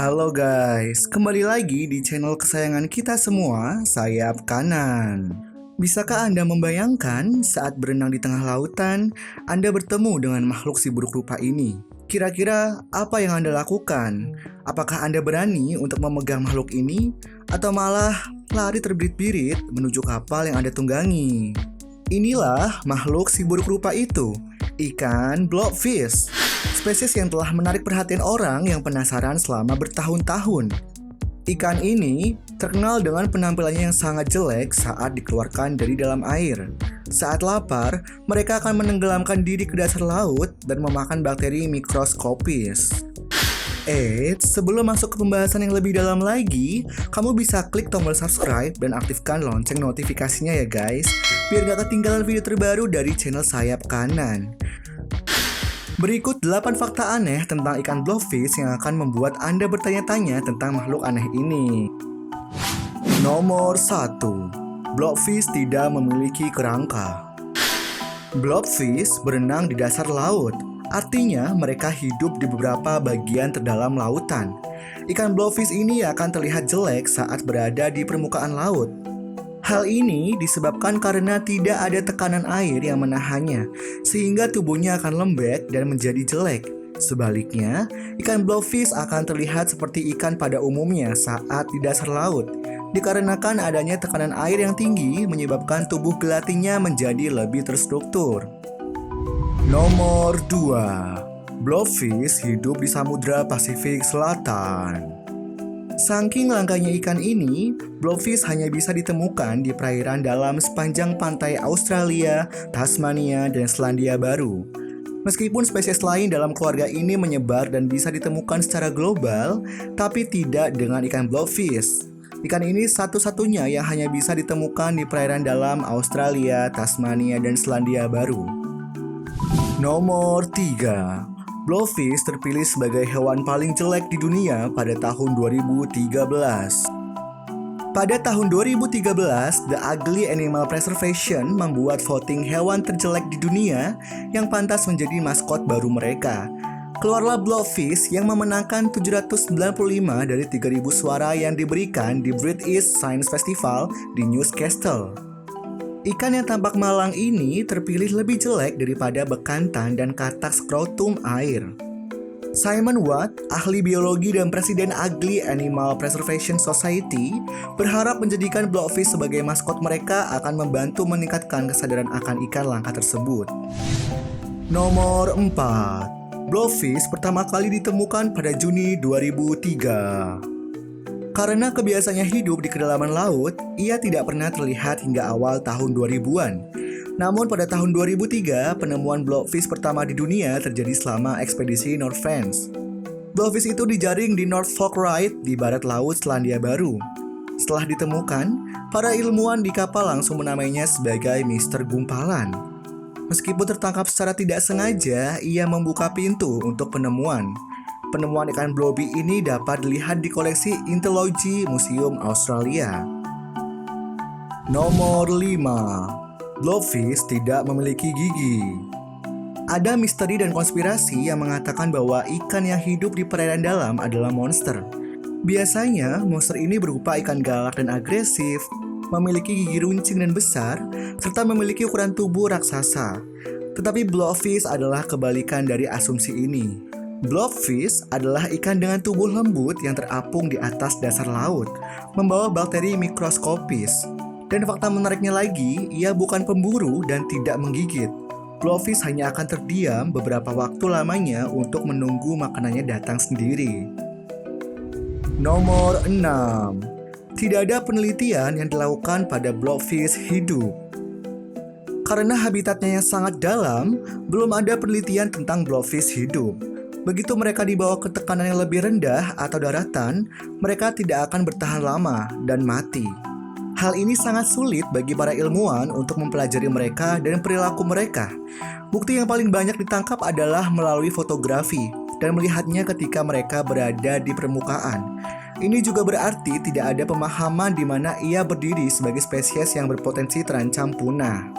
Halo guys, kembali lagi di channel kesayangan kita semua, Sayap Kanan. Bisakah Anda membayangkan saat berenang di tengah lautan, Anda bertemu dengan makhluk si buruk rupa ini? Kira-kira apa yang Anda lakukan? Apakah Anda berani untuk memegang makhluk ini? Atau malah lari terbirit-birit menuju kapal yang Anda tunggangi? Inilah makhluk si buruk rupa itu, ikan blobfish. Spesies yang telah menarik perhatian orang yang penasaran selama bertahun-tahun. Ikan ini terkenal dengan penampilannya yang sangat jelek saat dikeluarkan dari dalam air. Saat lapar, mereka akan menenggelamkan diri ke dasar laut dan memakan bakteri mikroskopis. Sebelum masuk ke pembahasan yang lebih dalam lagi, kamu bisa klik tombol subscribe dan aktifkan lonceng notifikasinya ya guys, biar gak ketinggalan video terbaru dari channel Sayap Kanan. Berikut 8 fakta aneh tentang ikan blobfish yang akan membuat Anda bertanya-tanya tentang makhluk aneh ini. Nomor 1. Blobfish tidak memiliki kerangka. Blobfish berenang di dasar laut, artinya mereka hidup di beberapa bagian terdalam lautan. Ikan blobfish ini akan terlihat jelek saat berada di permukaan laut. Hal ini disebabkan karena tidak ada tekanan air yang menahannya, sehingga tubuhnya akan lembek dan menjadi jelek. Sebaliknya, ikan blobfish akan terlihat seperti ikan pada umumnya saat di dasar laut. Dikarenakan adanya tekanan air yang tinggi menyebabkan tubuh gelatinnya menjadi lebih terstruktur. Nomor 2. Blobfish hidup di Samudra Pasifik Selatan. Saking langkanya ikan ini, blobfish hanya bisa ditemukan di perairan dalam sepanjang pantai Australia, Tasmania, dan Selandia Baru. Meskipun spesies lain dalam keluarga ini menyebar dan bisa ditemukan secara global, tapi tidak dengan ikan blobfish. Ikan ini satu-satunya yang hanya bisa ditemukan di perairan dalam Australia, Tasmania, dan Selandia Baru. Nomor 3. Blobfish terpilih sebagai hewan paling jelek di dunia pada tahun 2013. Pada tahun 2013, The Ugly Animal Preservation membuat voting hewan terjelek di dunia yang pantas menjadi maskot baru mereka. Keluarlah blobfish yang memenangkan 795 dari 3.000 suara yang diberikan di British Science Festival di Newcastle. Ikan yang tampak malang ini terpilih lebih jelek daripada bekantan dan katak skrotum air. Simon Watt, ahli biologi dan presiden Ugly Animal Preservation Society, berharap menjadikan blobfish sebagai maskot mereka akan membantu meningkatkan kesadaran akan ikan langka tersebut. Nomor 4. Blobfish pertama kali ditemukan pada Juni 2003. Karena kebiasaannya hidup di kedalaman laut, ia tidak pernah terlihat hingga awal tahun 2000-an. Namun pada tahun 2003, penemuan blobfish pertama di dunia terjadi selama ekspedisi North France. Blobfish itu dijaring di North Fork Bight di barat laut Selandia Baru. Setelah ditemukan, para ilmuwan di kapal langsung menamainya sebagai Mister Gumpalan. Meskipun tertangkap secara tidak sengaja, ia membuka pintu untuk penemuan. Penemuan ikan blobby ini dapat dilihat di koleksi Entomology Museum Australia. Nomor 5. Blobfish tidak memiliki gigi. Ada misteri dan konspirasi yang mengatakan bahwa ikan yang hidup di perairan dalam adalah monster. Biasanya, monster ini berupa ikan galak dan agresif, memiliki gigi runcing dan besar, serta memiliki ukuran tubuh raksasa. Tetapi blobfish adalah kebalikan dari asumsi ini. Blobfish adalah ikan dengan tubuh lembut yang terapung di atas dasar laut, membawa bakteri mikroskopis. Dan fakta menariknya lagi, ia bukan pemburu dan tidak menggigit. Blobfish hanya akan terdiam beberapa waktu lamanya untuk menunggu makanannya datang sendiri. Nomor 6. Tidak ada penelitian yang dilakukan pada blobfish hidup. Karena habitatnya yang sangat dalam, belum ada penelitian tentang blobfish hidup. Begitu mereka dibawa ke tekanan yang lebih rendah atau daratan, mereka tidak akan bertahan lama dan mati. Hal ini sangat sulit bagi para ilmuwan untuk mempelajari mereka dan perilaku mereka. Bukti yang paling banyak ditangkap adalah melalui fotografi dan melihatnya ketika mereka berada di permukaan. Ini juga berarti tidak ada pemahaman di mana ia berdiri sebagai spesies yang berpotensi terancam punah.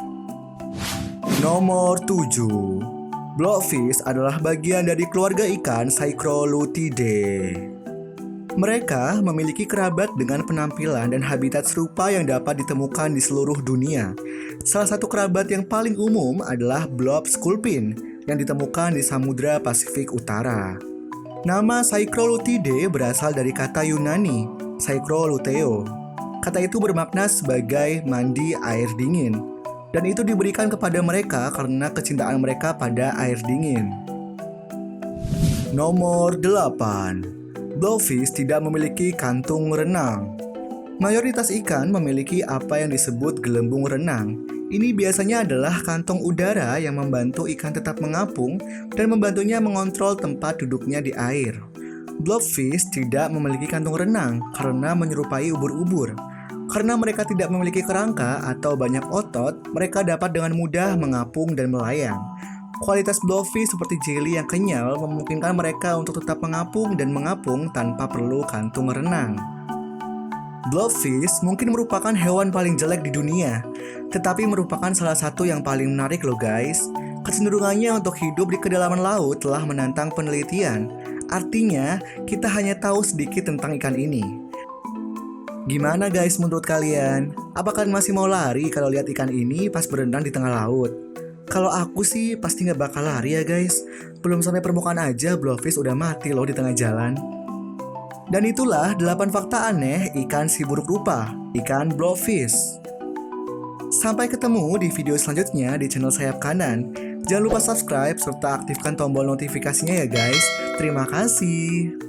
Nomor 7. Blobfish adalah bagian dari keluarga ikan Cycroluthidae. Mereka memiliki kerabat dengan penampilan dan habitat serupa yang dapat ditemukan di seluruh dunia. Salah satu kerabat yang paling umum adalah blob sculpin yang ditemukan di Samudra Pasifik Utara. Nama Cycroluthidae berasal dari kata Yunani, Cycroluteo. Kata itu bermakna sebagai mandi air dingin, dan itu diberikan kepada mereka karena kecintaan mereka pada air dingin. Nomor 8. Blowfish tidak memiliki kantung renang. Mayoritas ikan memiliki apa yang disebut gelembung renang. Ini biasanya adalah kantong udara yang membantu ikan tetap mengapung dan membantunya mengontrol tempat duduknya di air. Blowfish tidak memiliki kantung renang karena menyerupai ubur-ubur. Karena mereka tidak memiliki kerangka atau banyak otot, mereka dapat dengan mudah mengapung dan melayang. Kualitas blowfish seperti jelly yang kenyal memungkinkan mereka untuk tetap mengapung dan mengapung tanpa perlu kantung renang. Blowfish mungkin merupakan hewan paling jelek di dunia, tetapi merupakan salah satu yang paling menarik loh guys. Kecenderungannya untuk hidup di kedalaman laut telah menantang penelitian. Artinya, kita hanya tahu sedikit tentang ikan ini. Gimana guys menurut kalian? Apakah kalian masih mau lari kalau lihat ikan ini pas berenang di tengah laut? Kalau aku sih pasti nggak bakal lari ya guys. Belum sampai permukaan aja blowfish udah mati loh di tengah jalan. Dan itulah 8 fakta aneh ikan si buruk rupa, ikan blowfish. Sampai ketemu di video selanjutnya di channel Sayap Kanan. Jangan lupa subscribe serta aktifkan tombol notifikasinya ya guys. Terima kasih.